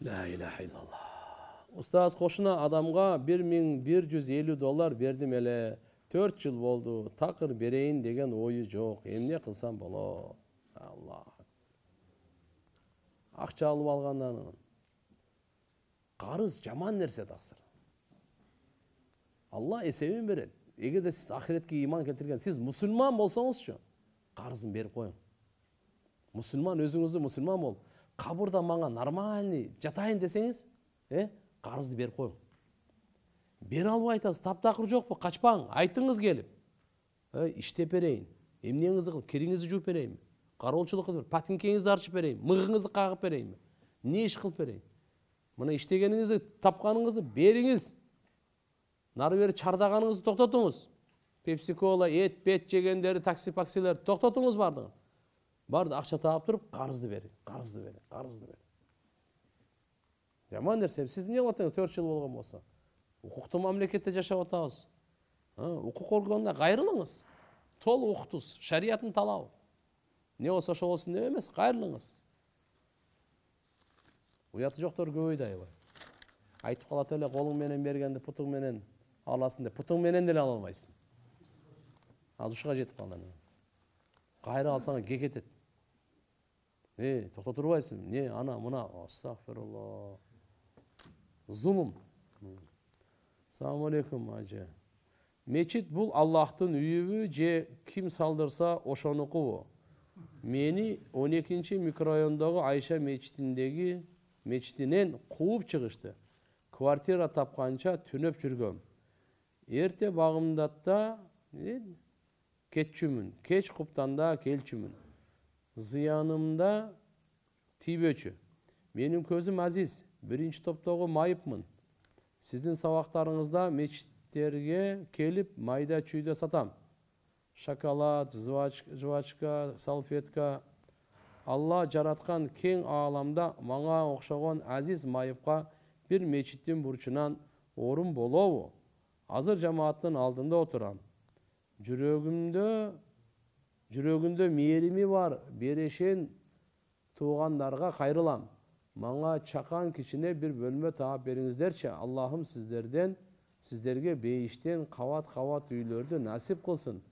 La ilahe illallah. Устаз кошуна адамга $1150 бердим эле. 4 жыл болду. Такыр берейин деген ою жок. Эмне кылсам болот? Алла. Акча алып алгандан карыз жаман нерсе таксыр. Алла эсебин берет. Эгерде сиз ахиретке иман келтирген, сиз мусулман болсоңузчу, карызын берип коюң. Мусулман, өзүңүздү мусулман болуп, кабырда мага нормальный жатайын десеңиз, карызды берип коюң. Бере албай айтасыз, таптакыр жокпу, качпаң, айтыңыз келип. Иштеп берейин, эмнеңизди кылып, кириңизди жууп берейинби, кароолчулук кылып, патинкеңизди арчып берейинби, мыгыңызды кагып берейинби, эмне иш кылып берейин? Мына иштегениңизди, тапканыңызды бериңиз. Нары бери чардаганыңызды токтотуңуз. Пепси-кола, эт, бет жегендери, такси-паксилер токтотуңуз бардыгын. Барды акча таап туруп, карызды бериң, карызды бериң, карызды бериң. Жаман нерсе, сиз эмне кылып атасыз 4 жыл болгон болсо? Укуктуу мамлекетте жашап атабыз. Укук органына кайрылыңыз. Толук укутуз, шариаттын талабы. Не болсо ошо болсун деп эмес, кайрылыңыз. Уяты жоктор көбөйдү аябай. Айтып калат эле, колуң менен бергенди путуң менен аласың деп, путуң менен деле ала албайсың. Душка жетип калган. Кайра алсаң кекетет. Токто турбайсың. Не, ана, мына, астагфирулла. Зулум. Assalamu alaikum ажы. Мечит бул Аллахтын үйүбү же ким салдырса ошонукубу? Мени 12-чи микрорайондогу Айша мечитинен кууп чыгышты. Квартира тапканча түнөп жүргөм. Эрте багымдатта кетчүмүн, кеч куптанда келчүмүн. Зыянымда тийбөчү. Менин көзүм азиз, 1-чи топтогу майыпмын. Сиздин сабактарыңызда мечиттерге келип майда чүйдө сатам. Шоколад, жвачка, салфетка. Алла жараткан кең ааламда мага окшогон азиз майыпка бир мечиттин бурчунан орун болобу? Азыр жамааттын алдында отурам. Жүрөгүндө мээрими бар, берешен туугандарга кайрылам. Мага чакан кичине бир бөлмө таап бериңиздерчи. Аллахым сиздерге бейиштен кават-кават үйлөрдү насип кылсын.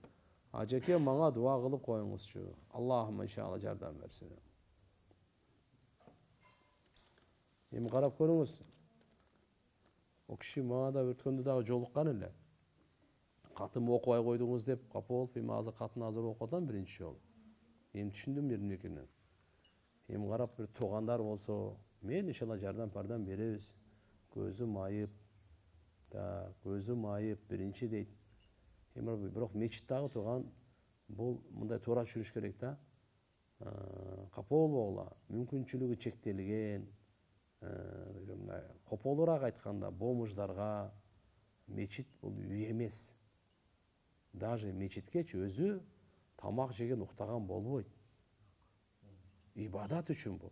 Ажеке мага дуа кылып коюңузчу. Аллахым иншалла жардам берсин. Эми карап көрүңүз. О киши мага да өткөндө дагы жолуккан эле. Катым окубай койдуңуз деп капа болуп, эми азыр катын азыр окуп атам 1-чи жолу. Эми түшүндүм биринекенен. Эми карап бир туугандар болсо, мен иншалла жардам беребиз. Көзү майып, биринчи дейт. Эми бирок мечиттагы тууган бул мындай туура жүрүш керек да. Капа болбогула, мүмкүнчүлүгү чектелген, кополураак айтканда бомуждарга мечит бул үй эмес. Даже мечиткечи өзү тамак жеген уктаган болбойт. Ибадат үчүн бул.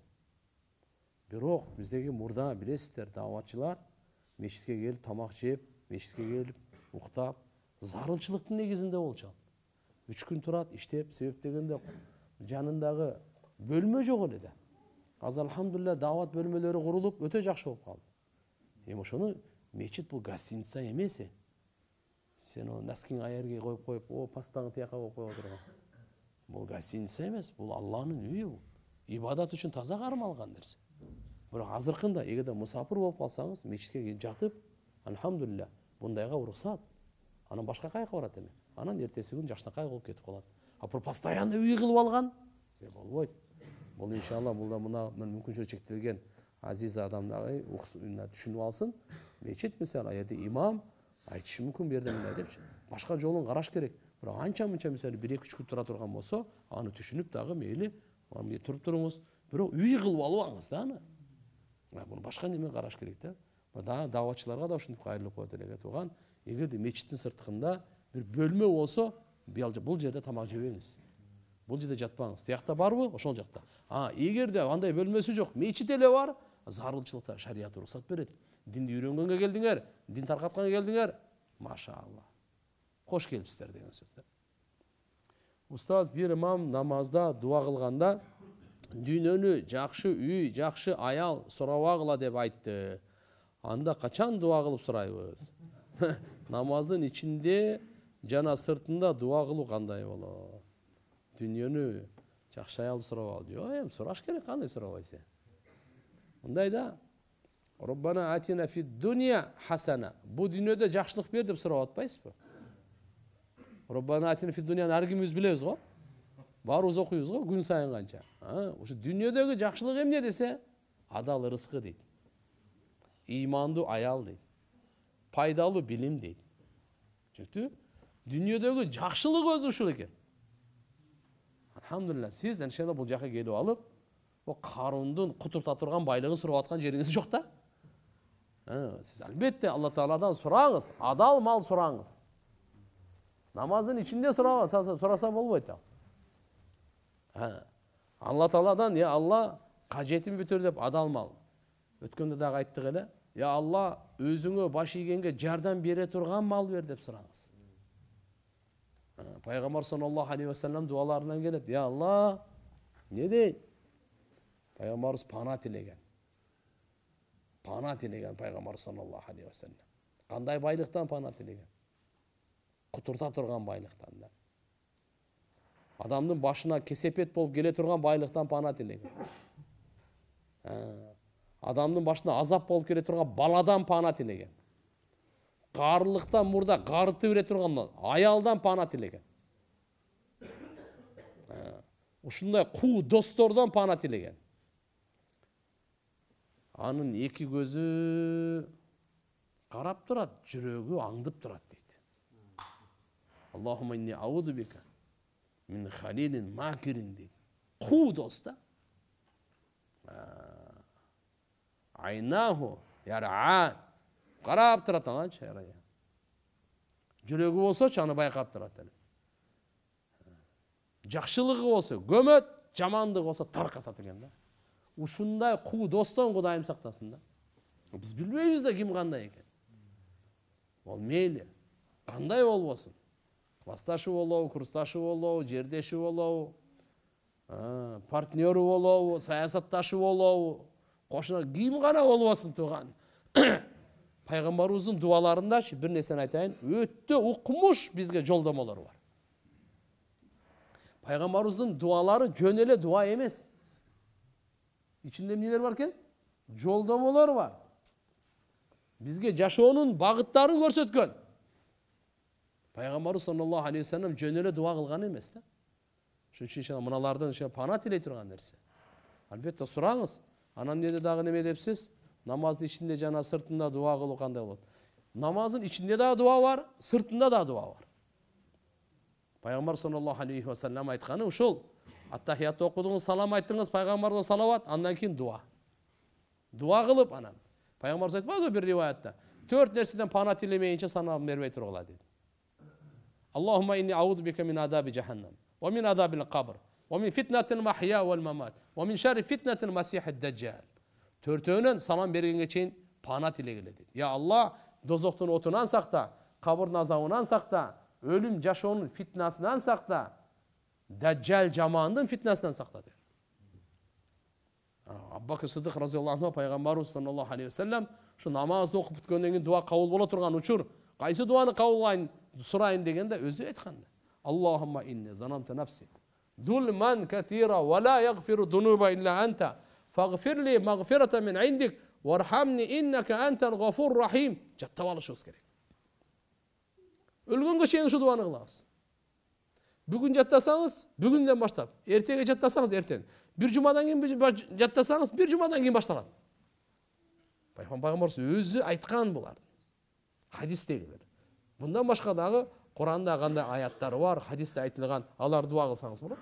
Бирок биздеги мурда билесиздер, даватчылар мечитке келип тамак жеп, мечитке келип уктап, зарылчылыктын негизинде болчу. 3 күн турат, иштеп, себеп дегенде жанындагы бөлмө жок эле да. Азыр алхамдулилля дават бөлмөлөрү курулуп, өтө жакшы болуп калды. Эми ошону мечит бул гостиница эмес. Сен о носкиң аярге коюп, пастаңы тияка коюп коюп отурган. Бул гостиница эмес, бул Алланын үйү бул. Ибадат үчүн таза кармалган нерсе. Бирок азыркында эгерде мусафир болуп калсаңыз, мечитке келип жатып, алхамдулилля, бундайга уруксат. Анан башка кайка барат эми. Анан эртеси күн жакшынакай болуп кетип калат. А бул постоянно үй кылып алган? Болбойт. Бул иншалла бул да мына мүмкүнчүлүгү чектелген азиз адамдагы түшүнүп алсын. Мечит мисалы, аерде имам айтышы мүмкүн бу жерде мындай депчи. Башка жолун караш керек. Бирок анча-мынча мисалы 1-2 күн тура турган болсо, аны түшүнүп дагы мейли туруп туруңуз. Бирок үй кылып албаңыз да аны. Буну башка неме караш керек да. Да даватчыларга да ушинтип кайрылып коет элек тууган. Эгерде мечиттин сыртыгында бир бөлмө болсо, бул жерде тамак жебеңиз. Бул жерде жатпаңыз. Тиякта барбы? Ошол жакта. Эгерде андай бөлмөсү жок, мечит эле бар, зарылчылыкта шарият уруксат берет. Динди үйрөнгөнгө келдиңер, дин таркатканга келдиңер. Машалла. Кош келипсиздер деген сөз. Устаз, бир имам намазда дуа кылганда Дүйнөнү жакшы үй, жакшы аял сурабагыла деп айтты. Анда качан дуа кылып сурайбыз? Намаздын ичинде жана сыртында дуа кылуу кандай болот? Дүйнөнү жакшы аял сурабал. Жок, эми сураш керек, кандай сурабайсың? Мындай да. Роббана атина фид дуния хасана. Бу дүйнөдө жакшылык бер деп сурап атпайсызбы? Роббана атина фид дуния ар кимибиз билебиз го? Баарыбыз окуйбуз го күн сайын канча. Ошо дүйнөдөгү жакшылык эмне десе, адал рызкы дейт. Имандуу аял дейт. Пайдалуу билим дейт. Чүктү? Дүйнөдөгү жакшылык өзү ушул экен. Алхамдулилlah, сиз иншалла бул жака келип алып, о Карундун кутурта турган байлыгын сурап аткан жериңиз жок да. Сиз албетте Алла Тааладан сураңыз, адал мал сураңыз. Намаздын ичинде сураса болбойт ал. Алла Тааладан, я Алла, кажетим бүтүр деп адал мал. Өткөндө дагы айттык эле, я Алла, өзүңө баш ийгенге жардам бере турган мал бер деп сураңыз. Пайгамбар саллаллаху алейхи ва саллям дуаларынан келет, я Алла, не дейт? Пайгамбарыбыз пана тилеген. Пана тилеген пайгамбар саллаллаху алейхи ва саллям. Кандай байлыктан пана тилеген? Кутурта турган байлыктан да. Адамдын башына кесепет болуп келе турган байлыктан пана тилеген. Адамдын башына азап болуп келе турган баладан пана тилеген. Карылыктан мурда карыты бере турган аялдан пана тилеген. Ушундай куу достордон пана тилеген. Анын эки көзү карап турат, жүрөгү аңдып турат дейт. Аллахумма инни ауду бика мин халилин макирин дейт. Куу доста. Айнаху яраа. Карап турат анча ярая. Жүрөгү болсочу аны байкап турат эле. Жакшылыгы болсо көмөт, жамандыгы болсо таркатат экен да. Ушундай куу достон Кудайым сактасын да. Биз билбейбиз да ким кандай экен. Ол мейли, кандай болбосун. Классташы болобу, курсташы болобу, жердеши болобу, партнеру болобу, саясатташы болобу, кошуна ким гана болбосун тууган. Пайгамбарыбыздын дуаларында бир нерсени айтайын, өтө укмуш бизге жолдомолор бар. Пайгамбарыбыздын дуалары жөн эле дуа эмес. İçinde neler var ki? Жолдомолор var. Бизге жашоонун багыттарын көрсөткөн. Пайгамбарыбыз саллаллаху алейхи ва саллям жөн эле дуа кылган эмес да. Ошон үчүн мыналардан пана тилей турган нерсе. Албетте сураңыз. Анан эмне дагы неме депсиз? Намаздын ичинде жана сыртында дуа кылуу кандай болот? Намаздын ичинде дагы дуа бар, сыртында дагы дуа бар. Пайгамбар саллаллаху алейхи ва саллям айтканы ушул. Аттахиятты окудуңуз, салам айттыңыз, пайгамбарга салават, андан кийин дуа. Дуа кылып анан. Пайгамбар айтпады бир риваятта. 4 нерседен пана тилемейинче санам бербей тургула дейт. Аллахумма инни ауду бика мин адаби жаханнам, ва мин адабил кабр, ва мин фитнатил махья вал мамат, ва мин шарри фитнатил масихид даджал. Төртөөнөн салам бергенге чейин пана тилегиле дейт. Я Алла, дозоктун отунан сакта, кабырдын азабынан сакта, өлүм жашоонун фитнасынан сакта. Дәджәл жамандын фитнасынан сакта дейт. Абу Бакр Сыдык разияллаху анху пайгамбарыбыз саллаллаху алейхи ва саллям ушу намазды окуп бүткөндөн кийин дуа кабыл боло турган учур, кайсы дуаны кабыл кылайын, сурайын дегенде өзү айткан. Аллахумма инни занамту нафси дулман катира ва ла ягфиру дунуба илля анта фагфирли магфирата мин индик вархамни иннака антал гафур рахим. Жаттап алышыбыз керек. Өлгөнгө чейин ушу дуаны кылабыз. Бүгүн жаттасаңыз, бүгүндөн баштап, эртеге жаттасаңыз, эртең. Bir жумадан кийин жаттасаңыз, bir жумадан кийин башталат. Пайгамбарыбыз өзү айткан булар. Хадистегилер. Bundan башка дагы Куранда кандай аяттар бар, хадисте айтылган, алар дуа кылсаңыз болот.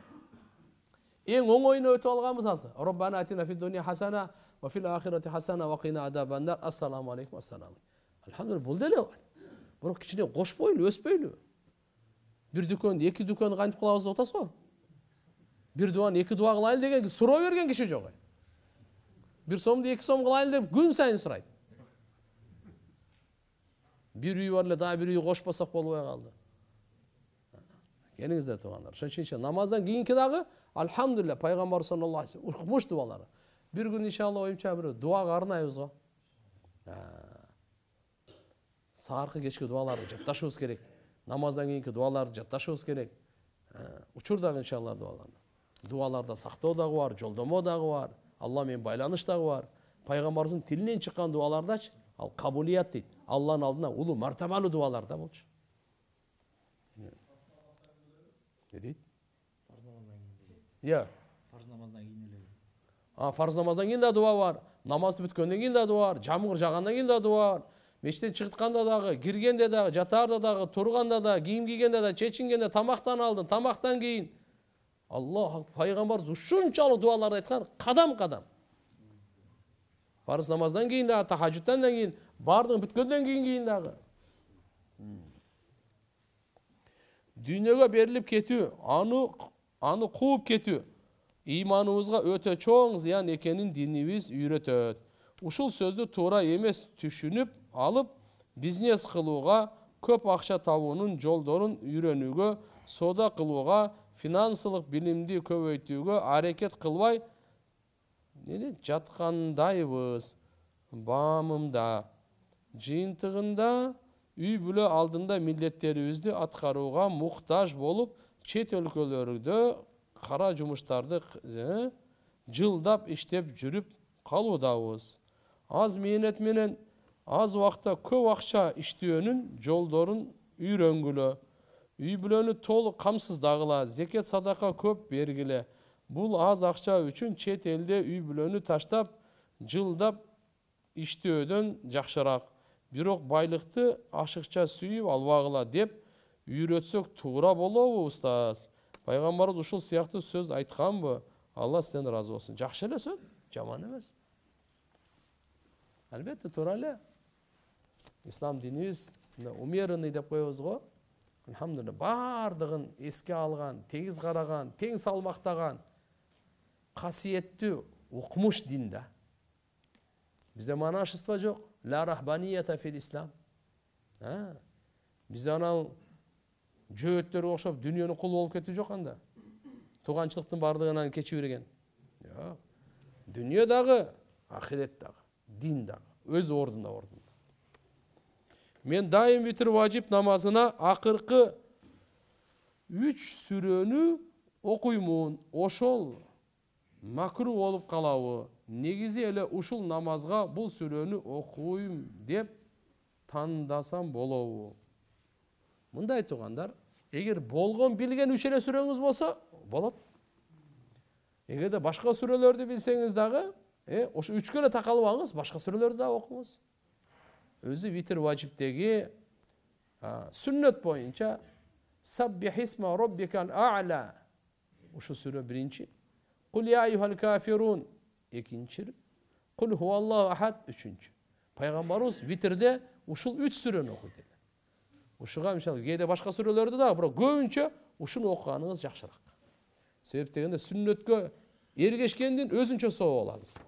Эң оңоюна өтүп алганбыз азыр. Роббана атина фид дуния хасана ва фил ахирати хасана ва кина адабан нар. Ассаламу алейкум ассалам. Алхамдулилlah, бул деле бар. Бирок кичине кошпойлу, өспөйлү. Bir dükkanda, iki dükkanda kaynatıp kılavuzda otası o. Bir duanı, iki dua kılaylı degen sura vergen kişi yok. Bir somdu, iki som kılaylı deyip gün sayın sıraydı. Bir üyü var, daha bir üyü koşmasak bolmaya kaldı. Келиңиздер туугандар. Ошон үчүн намаздан кийинки дагы алхамдулилля пайгамбар саллаллаху алейхи вассалам укмуш дубалары. Bir gün inşallah oyunca bir duaga arnayбыз го. Сааркы кечки дуаларды жатташыбыз керек. Намаздан кийинки дуаларды жатташыбыз керек. Учурдагы иншалла дуаларды. Дуаларда сактоо дагы бар, жолдомо дагы бар, Алла менен байланыш дагы бар. Пайгамбарыбыздын тилинен чыккан дуалардачы ал кабулият дейт. Алланын алдына улуу мартабалуу дуаларда болчу. Ne deydi? Farz namazdan keyin. Ya. Farz namazdan keyin эле. Farz namazdan keyin de dua var. Namazды бүткөндөн кийин да дуа бар. Жамгыр жагандан кийин да дуа бар. Мечиттен чыкканда дагы, киргенде дагы, жатаарда дагы, турганда да, кийим кийгенде да, чечингенде, тамактан алдын, тамактан кийин. Аллах пайгамбар ушунчалык дуаларды айткан кадам-кадам. Farz namazdan keyin дагы, тахажжуттан кийин, бардыгын бүткөндөн кийин дагы. Дүйнөгө берилип кетүү, аны кууп кетүү иманыбызга өтө чоң зыян экенин динибиз үйрөтөт. Ушул сөздү туура эмес түшүнүп алып, бизнес кылууга, көп акча табуунун жолдорун үйрөнүүгө, соода кылууга, финансылык билимди көбөйтүүгө аракет кылбай жаткандайбыз. Баамымда, жыйынтыгында үй бүлө алдында милдеттерибизди аткарууга муктаж болуп, чет өлкөлөрдө кара жумуштарды жылдап иштеп жүрүп калуудабыз. Аз мээнет менен аз убакта көп акча иштөөнүн жолдорун үйрөнгүлө. Үй бүлөнү толук камсыздагыла, зекет садака көп бергиле. Бул аз акча үчүн чет элде үй бүлөнү таштап, жылдап иштөөдөн жакшыраак. Бирок байлыкты ашыкча сүйүп албагыла деп үйрөтсөк туура болобу, устаз? Пайгамбарыбыз ушул сыяктуу сөз айтканбы? Алла сизден ыраазы болсун. Жакшы эле сөз, жаман эмес. Албетте туура эле. Ислам динибиз умеренный деп коебуз го. Алхамдулилля, бардыгын эске алган, тегиз караган, тең салмактаган касиеттүү укмуш дин да. Бизде монашество жок. La rahbaniyata fil İslam. Biz anal жөөттөргө окшоп дүйнөнүн кулу болуп кетүү жок анда. Туганчылыктын бардыгынан кечип берген. Жок. Дүйнө дагы, ахирет дагы, дин дагы өз ордунда. Мен дайым витр важип намазына акыркы 3 сүрөнү окуймун. Ошол макру болуп калабы? Негизи эле ушул намазга бул сүрөнү окуйм деп тандасам болобу? Мындай туугандар, эгер болгон билген 3 эле сүрөңүз болсо, болот. Эгерде башка сүрөлөрдү билсеңиз дагы, ошо 3кө эле такалбаңыз, башка сүрөлөрдү да окуңуз. Өзү витр важиптеги сүннөт боюнча Саббихисма роббикал а'ла. Ушул сүрө биринчи. Кул я айюхал кафирун экинчи. Кул хуаллаху ахад үчүнчү. Пайгамбарыбыз витрде ушул 3 сүрөнү окуйт. Ушуга мисалы кээде башка сүрөлөрдү да, бирок көбүнчө ушуну окуганыңыз жакшыраак. Себеп дегенде сүннөткө эргешкендин өзүнчө соо аласыз.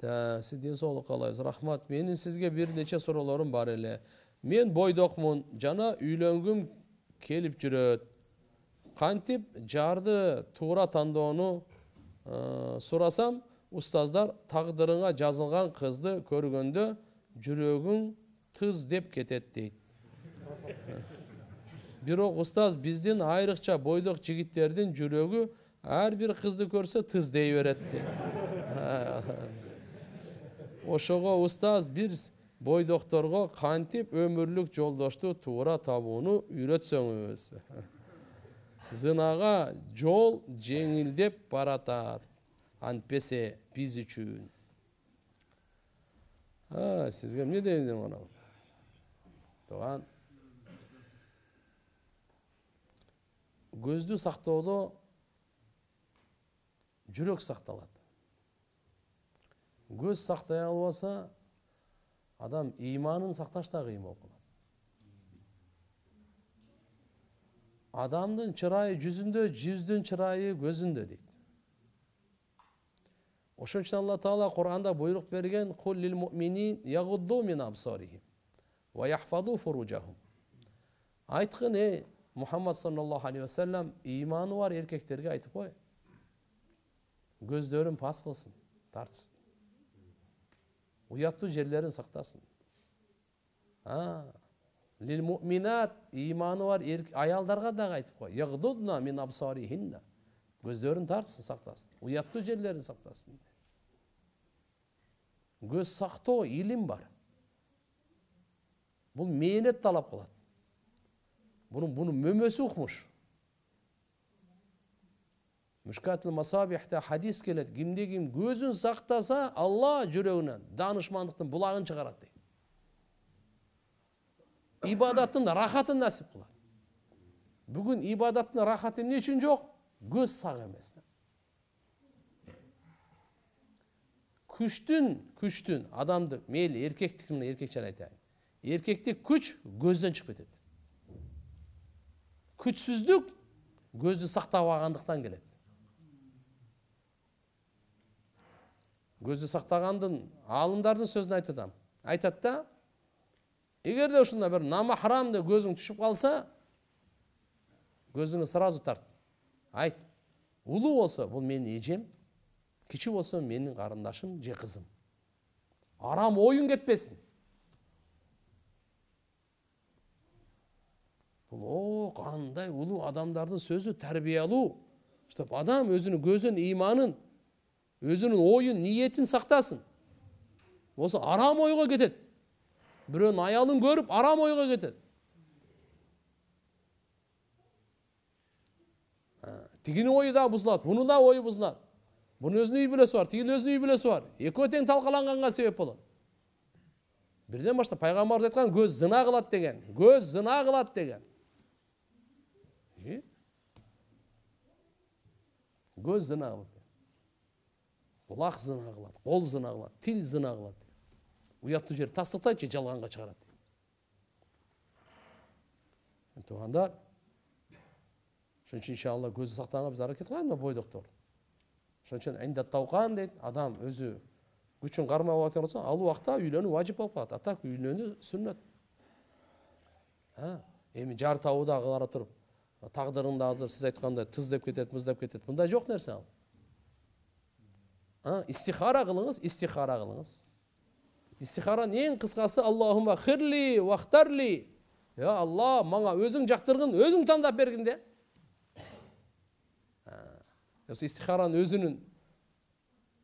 Сиз ден соолук каалайбыз. Рахмат. Менин сизге бир нече суроолорум бар эле. Мен бойдокмун, жана үйлөнгүм келип жүрөт. Кантип жарды туура тандоону сурасам, устаздар тагдырыңа жазылган кызды көргөндө жүрөгүң тыз деп кетет дейт. Бирок устаз, биздин айрыкча бойдок жигиттердин жүрөгү ар бир кызды көрсө тыз дей берет дейт. Ошого устаз бир бойдокторго кантип өмүрлүк жолдошту туура табууну үйрөтсөңүз. Зынага жол жеңилдеп баратат. Антпесе биз үчүн. Сизге эмне дейм ана? Тууган. Көздү сактоодо жүрөк сакталат. Көз сактай албаса, адам иманын сакташ да кыйын болуп калат. Адамдын чырайы жүзүндө, жүздүн чырайы көзүндө дейт. Ошон үчүн Алла Таала Кур'анда буйрук берген: "Кул лил муъминин ягудду мин абсарихим ва яхфазу фуружахум." Айтқын, Muhammed sallallahu aleyhi ve sellem imanı var erkeklerге айтып қой. Көздерін пас қылсын, тартсын. Ұяттуу жерлерін сақтасын. Лил муъминат, иманы бар аялдарға да айтып қой. Яғдудна мин абсарихинна. Көздерін тартсын, сақтасын. Ұяттуу жерлерін сақтасын. Көз сақтоо илим бар. Бұл мейнет талап қылады. Бұның мөмөсі ұқмыш. Мüşkatül Masabih'te hadis келеді. Кимде-ким көзін сақтаса, Алла жүрегінен данышмандықтың бұлағын шығарады. Ибадаттың рахатын насип қылады. Бүгін ибадаттың рахаты не үшін жоқ? Көз сақ емес. Күштін адамды, мейлі еркектік, еркекшен айтайын. Еркектік күш көзден шығып кетеді. Күшсіздік көзді сақтап алғандықтан келеді. Көзді сақтағандың алымдардың сөзін айтадам. Айтады да, егер де ушунда бір намахрамда көзің түшіп қалса, көзіңі сразу тарт. Айт, улуу болса, бұл менің ежем, кичи болса, менің қарындашым, же қызым. Арам ойын кетпесін. Бұл қандай улуу адамдардың сөзі тәрбиялуу. Чтоб адам өзінің көзін, иманын, өзінің ойын, ниетін сақтасын. Осы арам ойға кетеді. Біреудің аялын көріп, арам ойға кетеді. Тигінің ойы да бұзылады, бұны да ойы бұзылады. Бұның өзінің үй білесі бар, тигінің өзінің үй білесі бар. Екі өтең талқаланғанға себеп болады. Бірден баштап пайғамбар айтқан көз зына қылады деген. Көз зына қылады деген. Көз зына қылады. Құлақ зына қылады, қол зына қылады, тіл зына қылады. Ұятты жер тастықтайды, жалғанға шығарады. Туғандар, шын үшін иншалла көзі сақтанға біз әрекет қылайын ба бойдықтар. Шын үшін әйіндат тауқан дейді, адам өзі күшін қармау атыр болса, ал уақытта үйлену важип болып қалады. Атақ үйлену сүннет. Еми жар тауда қылара тұрып, тағдырында азыр сіз айтқандай тыз деп кетеді, мұз деп кетеді. Бұндай жоқ нәрсе ал. Истихара қылыңыз, истихара қылыңыз. Истихара ең қысқасы Аллахума хирли, вақтарли. Я Алла, маңа өзің жақтырғын, өзің таңдап бергінде. Истихараның өзінің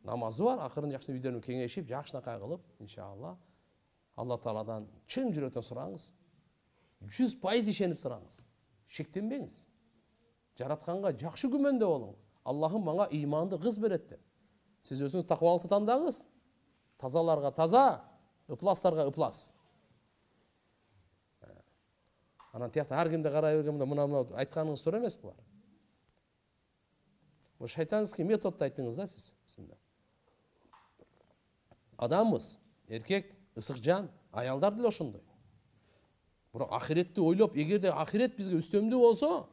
намазы бар, ақырын жақшы үйдерін кеңешіп, жақшынақай қылып, иншалла, Алла Тағаладан чын жүректен сұраңыз. 100% ішеніп сұраңыз. Шектенбеңіз. Жаратқанға жақшы күменде болың. Аллахым маңа иманды қыз береді. Сіз өзіңіз тақуалықты таңдаңыз. Тазаларға таза, ыпластарға ыплас. Анан тияқты әркімді қарай бергенде мұна айтқаныңыз тұр емес бұлар. Бұл шайтанский методты айттыңыз да сіз. Адамыз, еркек, ысық жан, аялдар ділі ошындай. Бірақ ақиретті ойлап, егерде ақирет бізге үстемді болса,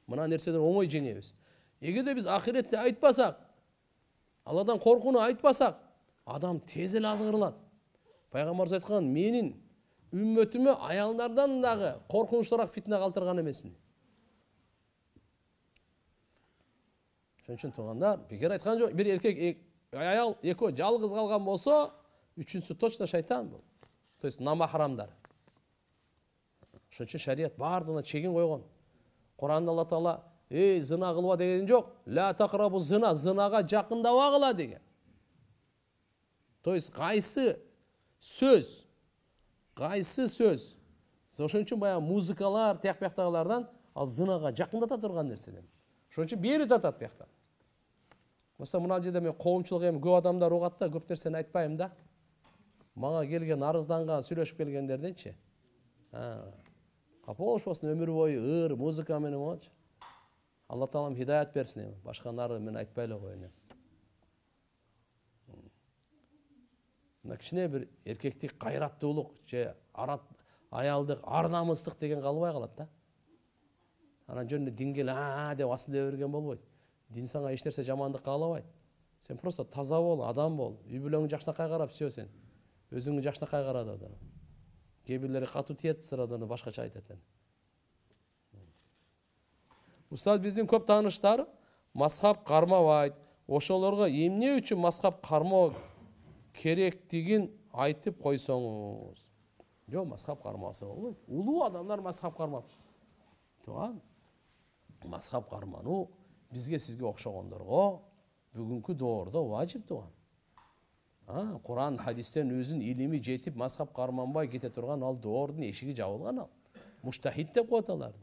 мына нәрседен оңой жеңеміз. Егерде біз ақиретті айтпасақ, Алладан қорқуны айтпасақ, адам тезел азғырылады. Пайғамбар айтқан, менің үмметіме аялдардан дағы қорқыныштырақ фитна қалтырған емесмін. Шөншін туғандар, бекер айтқан жоқ, бір еркек, аял, екі жалғыз қалған болса, үшінші точно шайтан бұл. То есть намахрамдар. Шөншін шарият бардығына чегін қойған. Құранында Алла Тағала, зына қылва деген жоқ. Ла тақрабу зына, зынаға жақындауа қыла деген. То есть қайсы сөз. Сосын үшін бая музыкалар, тияқ-пияқтағылардан ал зынаға жақындата тұрған нәрседен. Шон үшін бері татат пияқтан. Мысалы мұна жерде мен қауымшылық ем, көп адамдар оғатта, көп нәрсені айтпайым да. Маңа келген, арызданған, сөйлешіп келгендерден ше. Қапош болсын өмір бойы ыр, музыка менен болшы. Алла Тағалам хидаят берсін. Башқа нары мен айтпайлы қойын. Кішіне бір еркектік қайраттылық, аялдық, арнамыстық деген қалбай қалады да. Анан жөнінде дингел деп асыл деп берген болбойды. Дин саңа ешнәрсе жамандық қалабайды. Сен просто таза бол, адам бол. Үй бүлеңнің жақшына қайғарап, все сен. Өзіңнің жақшына қайғарады. Кейбірлері қату тиет сыраданы башқаша айтады. Устаз биздин көп тааныштар мазхаб кармабайт. Ошолорго эмне үчүн мазхаб кармоо керектигин айтып койсоңуз. Жок, мазхаб кармаса болбойт. Улуу адамдар мазхаб кармап. Тууган. Мазхаб кармануу бизге сизге окшогондорго бүгүнкү доордо важип тууган. Куран, хадистен өзүн илими жетип мазхаб карманбай кете турган ал доордун эшиги жабылган ал. Муштахид деп коет аларды.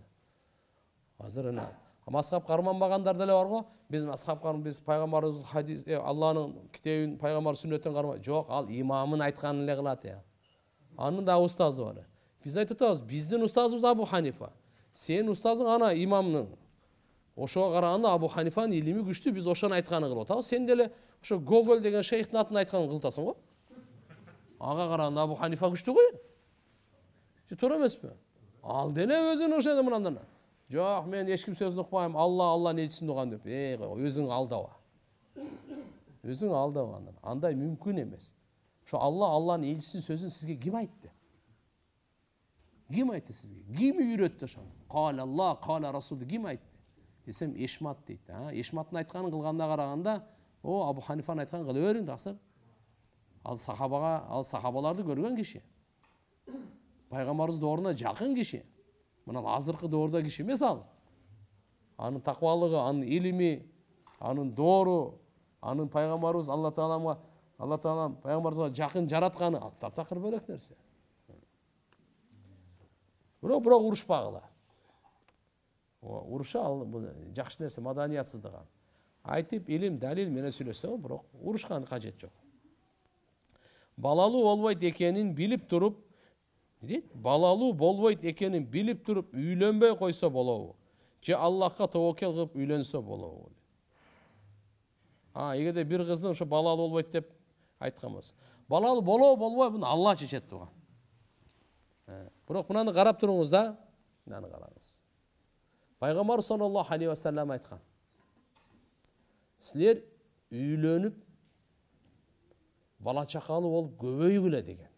Азыр ана мазхаб карманбагандар деле бар го. Биз мазхаб біз пайгамбарыбыз хадис, Алланын китебин, пайгамбар сүннөтөн кармай. Жок, ал имамын айтканын эле кылат я. Анын да устазы бар. Биз айтып атабыз, биздин устазыбыз Абу Ханифа. Сенин устазың ана имамның. Ошого караганда Абу Ханифанын илими күчтүү, биз ошону айтканын кылып атабыз. Сен деле ошо Гоголь деген шейхтин атын айтканын кылып атасың го. Ага караганда Абу Ханифа күчтүү го. Туура эмеспи? Ал деле өзүн ошо мындан. Жок, мен эч ким сөзүн укпайм, Алланын элчисин угам деп. Өзүң алдaba. Өзүң алдaba андан. Андай мүмкүн эмес. Ошо Алланын элчисинин сөзүн сизге ким айтты? Ким айтты сизге? Ким үйрөттү ошону? Кала Алла, кала Расул ким айтты? Десем Эшмат дейт. Эшматтын айтканын кылганда караганда, Абу Ханифанын айтканын кыла бериң дасыр. Ал сахабаларды көргөн киши. Пайгамбарыбыз дооруна жакын киши. Мына азыркы доорда киши эмес ал. Анын таквалыгы, анын илими, анын доору, анын пайгамбарыбыз Алла Таала пайгамбарыбызга жакын жаратканы таптакыр бөлөк нерсе. Бирок урушпагыла. Уруша ал жакшы нерсе, маданиятсыздык. Айтып илим, далил менен сүйлөсө, бирок урушкан кажет жок. Балалуу болбойт экенин билип туруп, балалуу болбойт экенин билип туруп үйлөнбөй койсо болобу? Же Аллахка тобокел кылып үйлөнсө болобу? Эгерде бир кыздын ошо балалуу болбойт деп айткан болсо, балалуу болобу болбойбу буну Алла чечет турган. Бирок мынаны карап туруңуз да, мынаны караңыз. Пайгамбар саллаллаху алейхи ва саллям айткан. Силер үйлөнүп бала чакалуу болуп көбөйгүлө деген.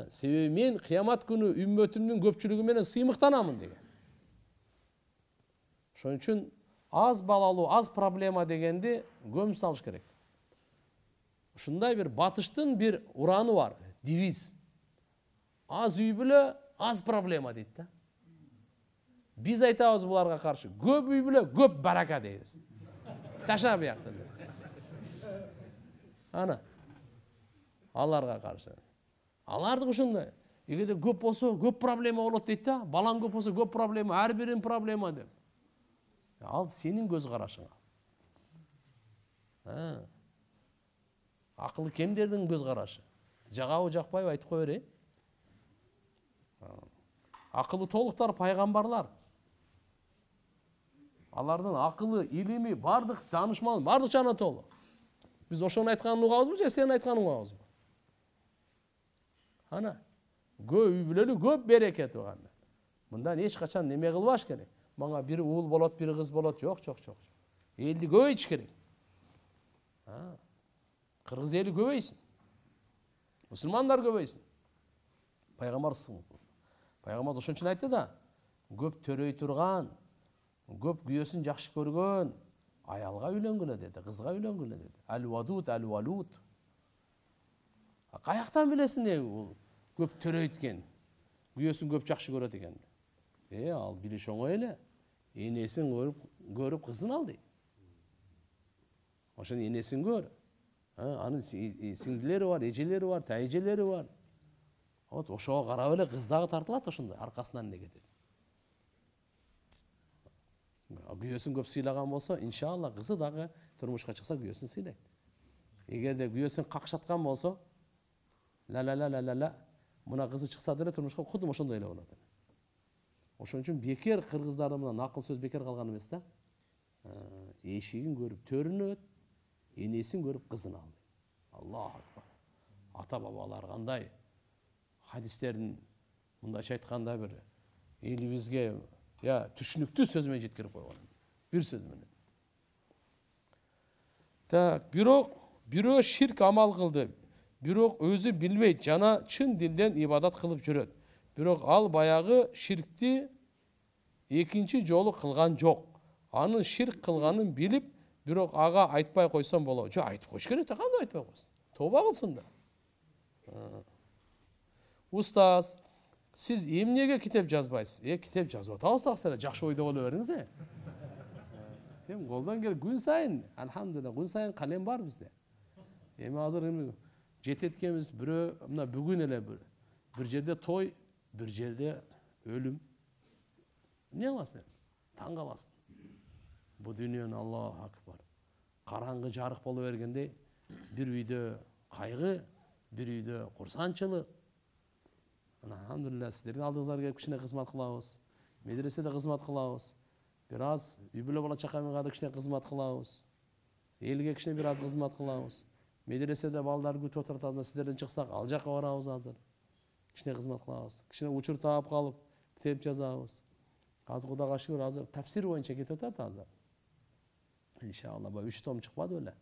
Себеби мен кыямат күнү үммөтүмдүн көпчүлүгү менен сыймыктанамын деген. Ошон үчүн аз балалуу, аз проблема дегенди көмүп салыш керек. Ушундай бир батыштын бир ураны бар, девиз. Аз үй бүлө, аз проблема дейт да. Биз айтабыз буларга каршы, көп үй бүлө, көп барака дейбиз. Таша буякта дейбиз. Ана. Аларга каршы. Алардык ушундай. Эгерде көп болсо, көп проблема болот дейт да. Балаң көп болсо, көп проблема, ар бирин проблема деп. Ал сенин көз карашыңа. Акылы кемдердин көз карашы. Жагабы жакпайбы айтып кой берейин. Акылы толуктар пайгамбарлар. Алардын акылы, илими, бардык таанышмал, бардык жана толук. Биз ошонун айтканын угабызбы же сенин айтканыңды угабызбы? Ана, көп үй бүлөлү көп береке турганда. Мындан эч качан неме кылбаш керек. Мага бир уул болот, бир кыз болот. Жок. Элди көбөйтүш керек. Кыргыз эли көбөйсүн. Мусулмандар көбөйсүн. Пайгамбар ошон үчүн айтты да, көп төрөй турган, көп күйөөсүн жакшы көргөн аялга үйлөнгүлө деди, кызга үйлөнгүлө деди. Ал-вадуд. Каяктан билесиң бул көп төрөйткөн, күйөөсүн көп жакшы көрөт экен. Ал билиш оңой эле. Энесин көрүп кызын ал дейт. Ошонун энесин көр. Анын сиңдилери бар, эжелери бар, тайэжелери бар. Ошого карап эле кыз дагы тартылат ошондой, аркасынан эле кетет. Күйөөсүн көп сыйлаган болсо, иншалла кызы дагы турмушка чыкса күйөөсүн сыйлайт. Эгерде күйөөсүн какшаткан болсо, мына кызы чыкса деле турмушка кудум ошондой эле болот. Ошон үчүн бекер кыргыздардын мына акыл сөз бекер калган эмес да. Эшигин көрүп төрүнөт, энесин көрүп кызын ал. Аллаху акбар. Ата бабалар кандай хадистердин мындайча айтканда бир элибизге түшүнүктүү сөз менен жеткирип койгон. Бир сөз менен. Бирөө ширк амал кылды. Бирок өзү билбейт жана чын дилден ибадат кылып жүрөт. Бирок ал баягы ширкти экинчи жолу кылган жок. Анын ширк кылганын билип, бирок ага айтпай койсом болот. Жок, айтып коюш керек да, кандай айтпай койсун? Тооба кылсын да. Устаз, сиз эмнеге китеп жазбайсыз? Китеп жазып атабыз таксыр, жакшы ойдо боло бериңиз. Эми колдон келип күн сайын, алхамдулилла, күн сайын калем бар бизде. Эми азыр жетет экенбиз, бирөө мына бүгүн эле бир жерде той, бир жерде өлүм. Эмне кыласың? Таң каласың. Бу дүйнөнүн Аллаху акбар. Караңгы жарык боло бергенде, бир үйдө кайгы, бир үйдө курсанчылык. Алхамдулилла, сиздердин алдыңызга келип кичине кызмат кылабыз. Медреседе кызмат кылабыз. Бир аз үй бүлө бала чакамга да кичине кызмат кылабыз. Элге кичине бир аз кызмат кылабыз. Медреседе балдар күтүп отурат, сиздерден чыксак, ал жакка барабыз азыр. Кичине кызмат кылабыз. Кичине учур таап калып, китеп жазабыз. Азыр Кудайга шүгүр, азыр тафсир боюнча кетип атат азыр. Иншалла, 3 том чыкпады беле.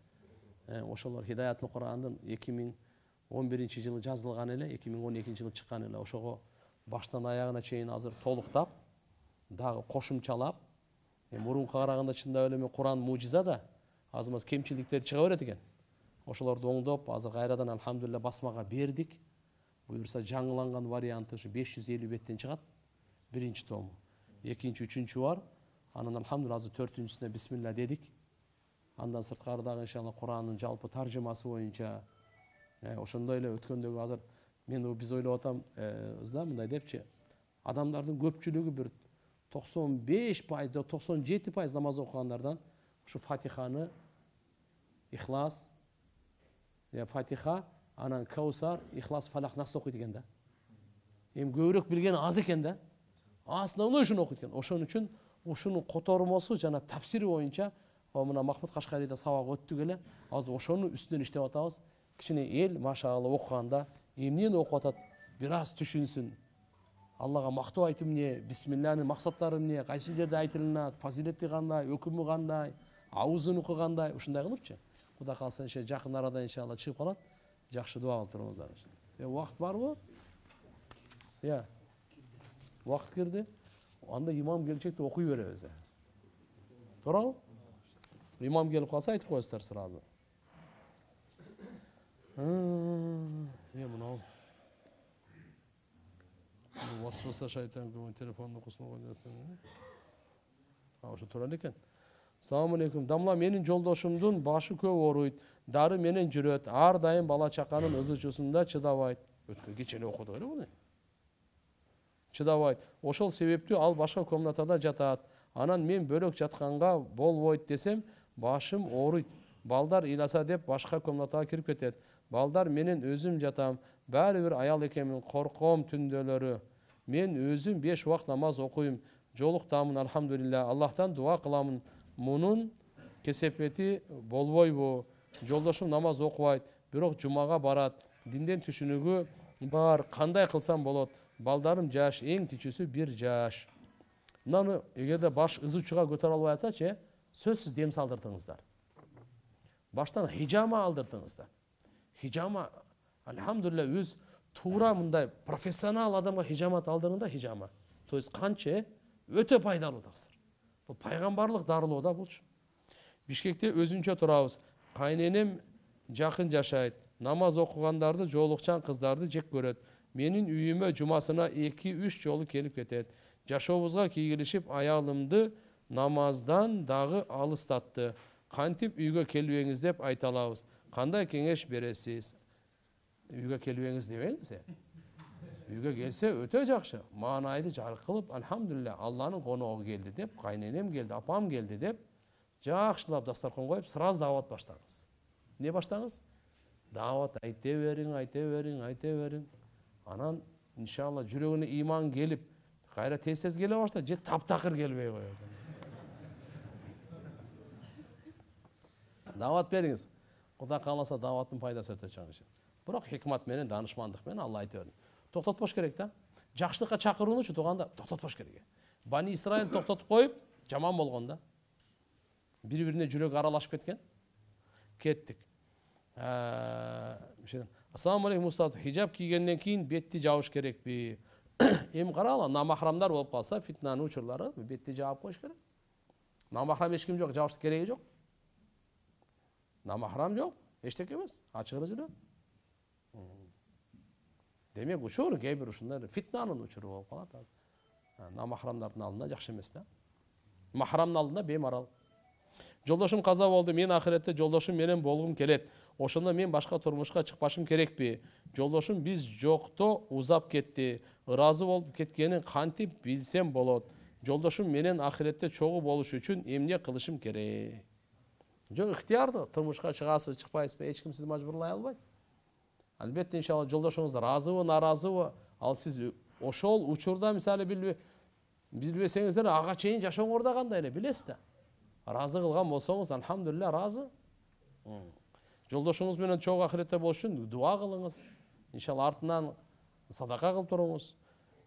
Ошолор Хидаятул Курандын 2011-жылы жазылган эле, 2012-жылы чыккан эле. Ошого баштан аягына чейин азыр толуктап, дагы кошумчалап, мурунга караганда чындап эле Куран мужиза да, азыр кемчиликтер чыга берет экен. Ошолорду оңдоп, азыр кайрадан алхамдулилла басмага бердик. Буюрса жаңыланган варианты ушу 550 беттен чыгат. Биринчи тому. Экинчи, үчүнчү бар. Анан алхамдулилла азыр 4-сүнө бисмилла дедик. Андан сырткары дагы иншалла Куранын жалпы таржымасы боюнча ошондой эле өткөндөгү азыр мен биз ойлоп атам, мындай депчи, адамдардын көпчүлүгү бир 95%, 97% намаз окугандардан ушу Фатиханы, Ихлас, Фатиха, анан Каусар, Ихлас, Фалах, Нас окуйт экен да. Эми көбүрөөк билген аз экен да. Основной ушуну окуйт экен. Ошон үчүн ушунун котормосу жана тафсири боюнча мына Махмуд Кашкарийда сабак өттүк эле. Азыр ошонун үстүнөн иштеп атабыз. Кичине эл машаалла окуганда эмнени окуп атат, бир аз түшүнсүн. Аллага мактоо айтуу эмне, бисмилланын максаттары эмне, кайсы жерде айтылынат, фазилети кандай, өкүмү кандай, аузун кандай, ушундай кылыпчы. Кудай калса жакын арада иншалла чыгып калат. Жакшы дуа кылып туруңуздар. Убакыт барбы? Убакыт кирди. Анда имам келчекте окуй беребиз. Туурабы? Имам келип калса айтып коесуздар сразу. Мынау. Васваса шайтан көмө телефонду кусун койдурсаң. Ошо туура экен. Assalamu alaikum. Damla менин жолдошумдун башы көп ооруйт, дары менен жүрөт, ар дайым бала чаканын ызычуусунда чыдабайт. Өткөн кече окудук эле буну. Чыдабайт. Ошол себептүү ал башка комнатада жатат. Анан мен бөлөк жатканга болбойт десем, башым ооруйт. Балдар ыйласа деп башка комнатага кирип кетет. Балдар менен өзүм жатам. Баары бир аял экенмин, корком түндөлөрү. Мен өзүм 5 убакыт намаз окуйм. Жолуктамын, алхамдулилла. Аллахтан дуа кыламын. Мунун кесепети болбойбу? Жолдошум намаз окубайт, бирок жумага барат. Динден түшүнүгү бар. Кандай кылсам болот? Балдарым жаш, эң кичүүсү 1 жаш. Мынаны эгерде баш ызычууга көтөрө албай атсачы, сөзсүз дем салдыртыңыздар. Баштан хижама алдыртыңыздар. Хижама, алхамдулилла, өз туура мындай профессионал адамга хижамат алдырында хижама. То есть канча өтө пайдалуу таксыр. Бул пайгамбарлык дарылоо да булчу. Бишкекте өзүнчө турабыз. Кайненем жакын жашайт. Намаз окугандарды, жоолукчан кыздарды жек көрөт. Менин үйүмө жумасына 2-3 жолу келип кетет. Жашообузга кийгилишип аялымды намаздан дагы алыстатты. Кантип үйгө келбеңиз деп айта алабыз. Кандай кеңеш бересиз? Үйгө келбеңиз дебеңиз. Үйгө келсе өтө жакшы. Маанайды жарык кылып, алхамдулилла, Алланын коногу келди деп, кайненем келди, апам келди деп, жакшылап дастаркан коюп, сразу дават баштаңыз. Не баштаңыз? Дават айта бериң, айта бериң, айта бериң. Анан иншалла жүрөгүнө иман келип, кайра тез келе баштайт, же таптакыр келбей коет. Дават бериңиз. Кудай кааласа даваттын пайдасы өтө чоң. Бирок хикмат менен, данышмандык менен Алла айта берди. Токтотпош керек да. Жакшылыкка чакыруунучу тууганда токтотпош керек. Бани Исраил токтотуп коюп, жаман болгон да. Бири-бирине жүрөк аралашып кеткен. Кеттик. Ассаламу алейкум устаз. Хижаб кийгенден кийин бетти жабыш керекпи? эми карагыла, намахрамдар болуп калса фитнанын учурлары бетти жаап коюш керек. Намахрам эч ким жок, жабыш кереги жок. Намахрам жок, эчтеке эмес, ачык эле жүрөт. Демек учур кээ бир ушундай фитнанын учуру болуп калат. Намахрамдардын алдында жакшы эмес да. Махрамдын алдында беймарал. Жолдошум каза болду, мен ахиретте жолдошум менен болгум келет. Ошондо мен башка турмушка чыкпашым керекпи? Жолдошум биз жокто узап кетти. Ыраазы болуп кеткенин кантип билсем болот? Жолдошум менен ахиретте чогуу болуш үчүн эмне кылышым керек? Жок, ыктыярдуу. Турмушка чыгасыз, чыкпайсызбы? Эч ким сизди мажбурлай албайт. Албетте иншалла жолдошуңуз ыраазыбы, нааразыбы? Ал сиз ошол учурда мисалы билбесеңиздер ага чейин жашооңорда кандай эле билесиз да. Разы кылган болсоңуз, алхамдулилля, разы. Жолдошуңуз менен чогуу ахиретте болуш үчүн дуа кылыңыз. Иншалла артынан садака кылып туруңуз.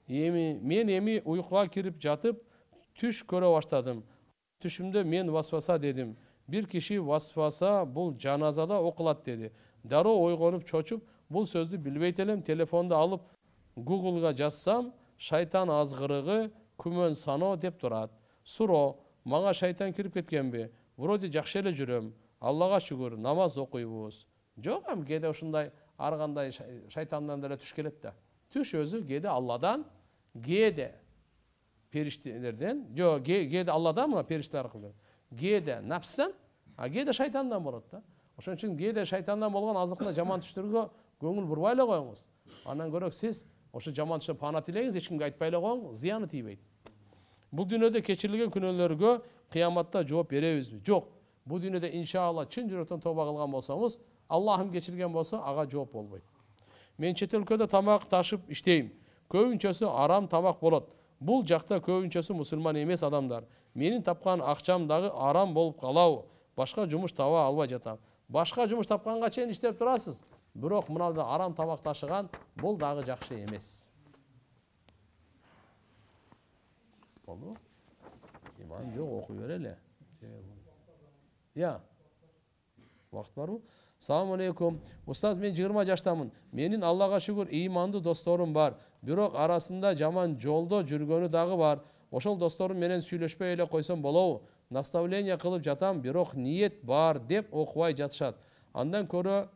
Мен уйкуга кирип жатып, түш көрө баштадым. Түшүмдө мен васваса дедим. Бир киши васваса бул жаназада окулат деди. Дароо ойгонуп чочуп, бул сөздү билбейт элем, телефонду алып Google'га жазсам, шайтан азгырыгы күмөн сано деп турат. Суро, мага шайтан кирип кеткенби? Вроде жакшы эле жүрөм. Аллага шүгүр, намаз окуйбуз. Жок, кээде ушундай ар кандай шайтандан деле түш келет да. Түш өзү кээде Алладан, кээде периштелерден, жок, кээде Алладан, периштелер аркылуу. Кээде нафстан, кээде шайтандан болот да. Ошон үчүн кээде шайтандан болгон азыркында жаман түштөргө көңүл бурбай эле коюңуз. Андан көрөк сиз ошо жаман түштө пана тилеңиз, эч кимге айтпай эле коюңуз, зыяны тийбейт. Бул дүйнөдө кечирилген күнөөлөргө кыяматта жооп беребизби? Жок. Бул дүйнөдө иншалла чын жүрөктөн тоба кылган болсоңуз, Аллахым кечирген болсо, ага жооп болбойт. Мен чет өлкөдө тамак ташып иштейм. Көбүнчөсү арам тамак болот. Бул жакта көбүнчөсү мусулман эмес адамдар. Менин тапкан акчам дагы арам болуп калабы? Башка жумуш таба албай жатам. Башка жумуш тапканга чейин иштеп турасыз. Бирок мынада арам тамак ташыган бул дагы жакшы эмес. Болду? Иман жок, окуй берели. Я. Вакыт барбы? Салам алейкум. Устаз, мен 20 жаштамын. Менин Аллага шүгүр имандуу досторум бар. Бирок арасында жаман жолдо жүргөнү дагы бар. Ошол досторум менен сүйлөшпөй эле койсом болобу? Наставление кылып жатам, бирок ниет бар деп окубай жатышат. Андан көрө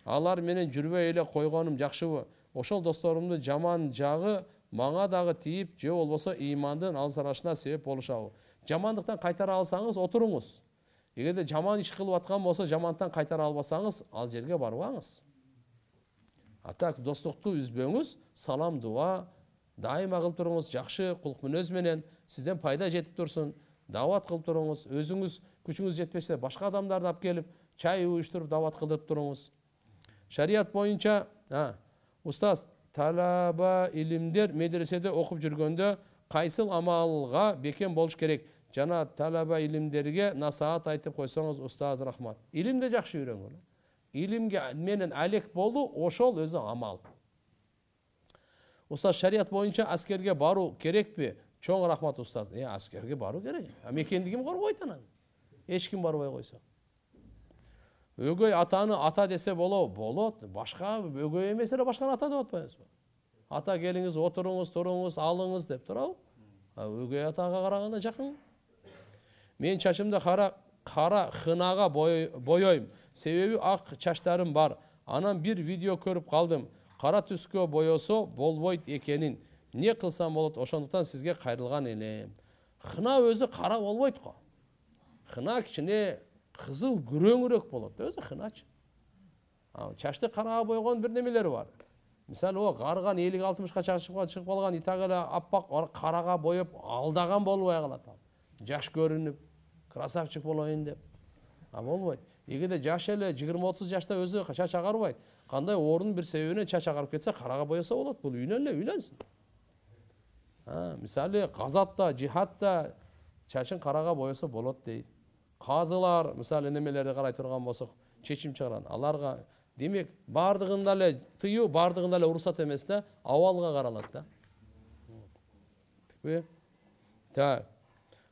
алар менен жүрбөй эле койгонум жакшыбы? Ошол досторумдун жаман жагы мага дагы тийип, же болбосо имандын алсырашына себеп болушабы? Жамандыктан кайтара алсаңыз, отуруңуз. Эгерде жаман иш кылып аткан болсо, жамандыктан кайтара албасаңыз, ал жерге барбаңыз. Атак достукту үзбөңүз, салам дуа дайыма кылып туруңуз, жакшы кулк мүнөз менен сизден пайда жетип турсун. Дават кылып туруңуз, өзүңүз күчүңүз жетпесе, башка адамдарды алып келип, чай уюштуруп дават кылдырып туруңуз. Шарият боюнча, устаз, талаба илимдер медреседе окуп жүргөндө кайсыл амалга бекем болуш керек? Жана талаба илимдерге насаат айтып койсоңуз, устаз, рахмат. Илимди жакшы үйрөнгүлө. Илимге менен алек болуу, ошол өзү амал. Устаз, шарият боюнча аскерге баруу керекпи? Чоң рахмат, устаз. Аскерге баруу керек. Мекендигим коргойт анан. Эч ким барбай койсо. Өгөй атаны ата десе болобу? Болот. Башка өгөй эмес эле башканы ата деп атпайбызбы? Ата келиңиз, отуруңуз, туруңуз, алыңыз деп турабы? Өгөй атага караганда жакын. Мен чачымды кара хынага боёйм. Себеби ак чачтарым бар. Анан бир видео көрүп калдым. Кара түскө боёсо болбойт экенин. Не кылсам болот? Ошондуктан сизге кайрылган элем. Хына өзү кара болбойт го. Хына кичине кызыл күрөңүрөөк болот. Өзү хыначы. Чачты карага бойгон бир немелери бар. Мисалы, о карган 50-60ка чыгып калган итак эле аппак карага боеп алдаган болбой калат. Жаш көрүнүп, красавчик болоюн деп. Болбойт. Эгерде жаш эле 20-30 жашта өзү чач агарбайт. Кандай ордун бир себебинен чач агарып кетсе, карага боёсо болот. Бул үйнөн эле үйлөнсүн. Мисалы, газатта, жихадта чачын карага боёсо болот дейт. Казылар, мисалы, немелерди карай турган болсок, чечим чыгарган. Аларга демек бардыгында эле тыюу, бардыгында эле уруксат эмес да, абалга каралат да. Тикпи? Так.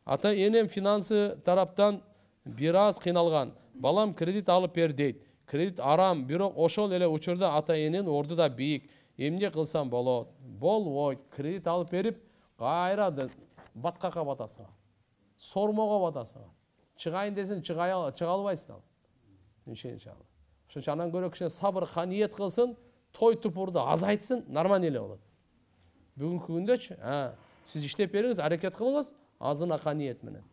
Ата энем финансы тараптан бир аз кыйналган. Балам кредит алып бер дейт. Кредит арам, бирок ошол эле учурда ата эненин орду да бийик. эмне кылсам болот, болбойт, кредит алып берип, кайра баткакка батасың. Сормого батасың. Чыгайын десең чыга албайсың. Иншалла. Ошончо анан көрө киши сабыр каниет кылсын, той тупурду азайтсын, нормально эле болот. Бүгүнкү күндөчү, сиз иштеп бериңиз, аракет кылыңыз, азына каниет менен.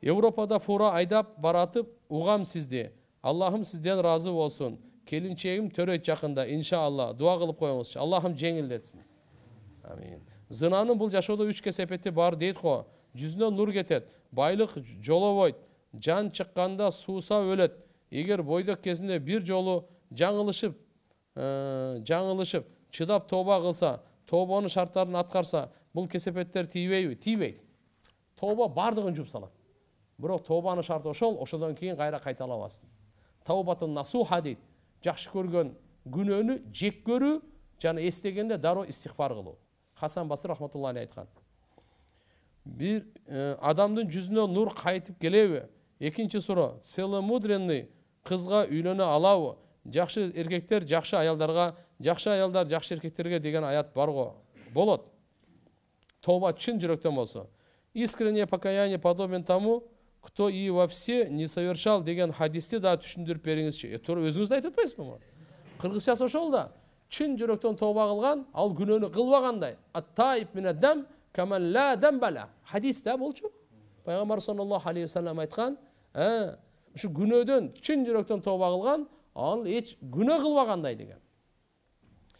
Европада фура айдап баратып, угам сизди. Аллахым сизден разы болсун. Келинчегим төрөйт жакында, иншалла. Дуа кылып коюңузчу. Аллахым жеңилдетсин. Амин. Зынанын бул жашоодо 3 кесепети бар дейт го. Жүзүнөн нур кетет, байлык жолобойт, жан чыкканда суусап өлөт. Эгер бойдок кезинде бир жолу жаңылышып, чыдап тооба кылса, тообанын шарттарын аткарса, бул кесепеттер тийбейби? Тийбейт. Тооба бардыгын жуп салат. Бирок тообанын шарты ошодон кийин кайра кайталабасын. Таубатын насуха дейт. Жакшы көргөн күнөөнү жек көрүү жана эстегенде дароо истигфар кылуу. Хасан Басри рахматуллахи айткан. Bir adamdın yüzüne nur kayıtıp gelevi. Ekinci soru. Целомудренный kızga üylöne alavu. Jakşı erkekler jakşı ayaldarga, jakşı ayalдар jakşı erkeklerge деген ayat бар го. Болот. Тоба чын жүрөктөн болсо. Искреннее покаяние подобен тому, кто и во все не совершал деген хадисти да түшүндүрүп бериңизчи. Туура өзүңүз да айтып атпайсызбы? Кыргызча ошол да. Чын жүрөктөн тоба кылган, ал күнөөнү кылбагандай. Ат-таиб минад-дам Kamen la dembala. Hadiste bolçu. Peygamber sallallahu aleyhi ve sellem aytkan, şu günödön, çın yürekten tövbe kılgan, al hiç günah kılmaganday degan.